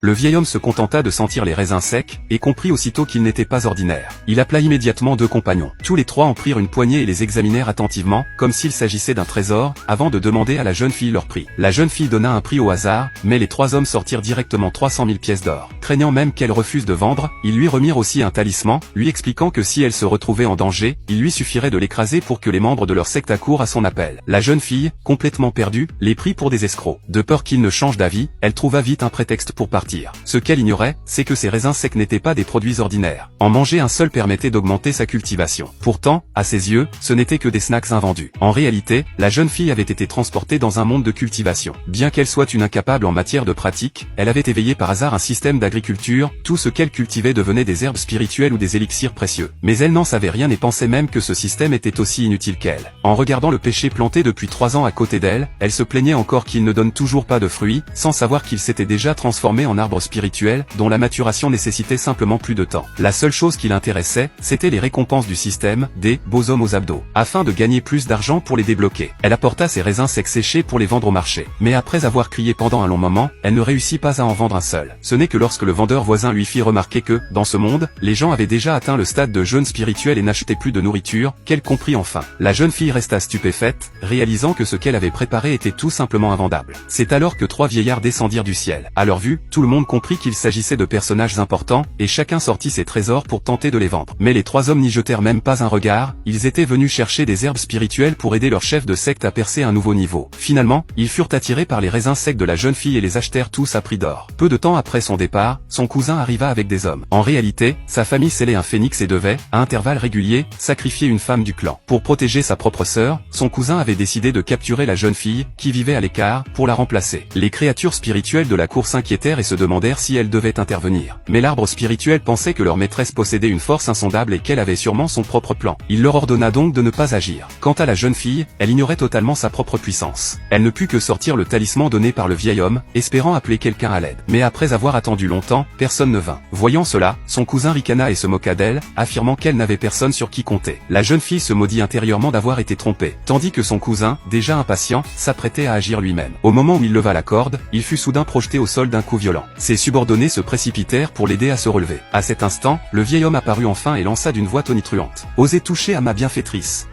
Le vieil homme se contenta de sentir les raisins secs, et comprit aussitôt qu'ils n'étaient pas ordinaires. Il appela immédiatement 2 compagnons. Tous les 3 en prirent une poignée et les examinèrent attentivement, comme s'il s'agissait d'un trésor, avant de demander à la jeune fille leur prix. La jeune fille donna un prix au hasard, mais les 3 hommes sortirent directement 300 000 pièces d'or. Craignant même qu'elle refuse de vendre, ils lui remirent aussi un talisman, lui expliquant que si elle se retrouvait en danger, il lui suffirait de l'écraser pour que les membres de leur secte accourent à son appel. La jeune fille, complètement perdue, les prit pour des escrocs. De peur qu'ils ne changent d'avis, elle trouva vite un prétexte pour partir. Ce qu'elle ignorait, c'est que ces raisins secs n'étaient pas des produits ordinaires. En manger un seul permettait d'augmenter sa cultivation. Pourtant, à ses yeux, ce n'était que des snacks invendus. En réalité, la jeune fille avait été transportée dans un monde de cultivation. Bien qu'elle soit une incapable en matière de pratique, elle avait éveillé par hasard un système d'agriculture, tout ce qu'elle cultivait devenait des herbes spirituelles ou des élixirs précieux. Mais elle n'en savait rien et pensait même que ce système était aussi inutile qu'elle. En regardant le pêcher planté depuis 3 ans à côté d'elle, elle se plaignait encore qu'il ne donne toujours pas de fruits, sans savoir qu'il s'était déjà transformé en arbre spirituel, dont la maturation nécessitait simplement plus de temps. La seule chose qui l'intéressait, c'était les récompenses du système, des beaux hommes aux abdos, afin de gagner plus d'argent pour les débloquer. Elle apporta ses raisins secs séchés pour les vendre au marché. Mais après avoir crié pendant un long moment, elle ne réussit pas à en vendre un seul. Ce n'est que lorsque le vendeur voisin lui fit remarquer que, dans ce monde, les gens avaient déjà atteint le stade de jeûne spirituel et n'achetaient plus de nourriture, qu'elle comprit enfin. La jeune fille resta stupéfaite, réalisant que ce qu'elle avait préparé était tout simplement invendable. C'est alors que 3 vieillards descendirent du ciel. À leur vue, tout le monde comprit qu'il s'agissait de personnages importants, et chacun sortit ses trésors pour tenter de les vendre. Mais les 3 hommes n'y jetèrent même pas un regard, ils étaient venus chercher des herbes spirituelles pour aider leur chef de secte à percer un nouveau niveau. Finalement, ils furent attirés par les raisins secs de la jeune fille et les achetèrent tous à prix d'or. Peu de temps après son départ, son cousin arriva avec des hommes. En réalité, sa famille scellait un phénix et devait, à intervalles réguliers, sacrifier une femme du clan. Pour protéger sa propre sœur, son cousin avait décidé de capturer la jeune fille, qui vivait à l'écart, pour la remplacer. Les créatures spirituelles de la cour s'inquiétèrent et se demandèrent si elles devaient intervenir. Mais l'arbre spirituel pensait que leur maîtresse possédait une force insondable et qu'elle avait sûrement son propre plan. Il leur ordonna donc de ne pas agir. Quant à la jeune fille, elle ignorait totalement sa propre puissance. Elle ne put que sortir le talisman donné par le vieil homme, espérant appeler quelqu'un à l'aide. Mais après avoir attendu longtemps, personne ne vint. Voyant cela, son cousin ricana et se moqua d'elle, affirmant qu'elle n'avait personne sur qui compter. La jeune fille se maudit intérieurement d'avoir été trompée, tandis que son cousin, déjà impatient, s'apprêtait à agir lui-même. Au moment où il leva la corde, il fut soudain projeté au sol d'un coup violent. Ses subordonnés se précipitèrent pour l'aider à se relever. À cet instant, le vieil homme apparut enfin et lança d'une voix tonitruante: « Osez toucher à ma bienfaitrice.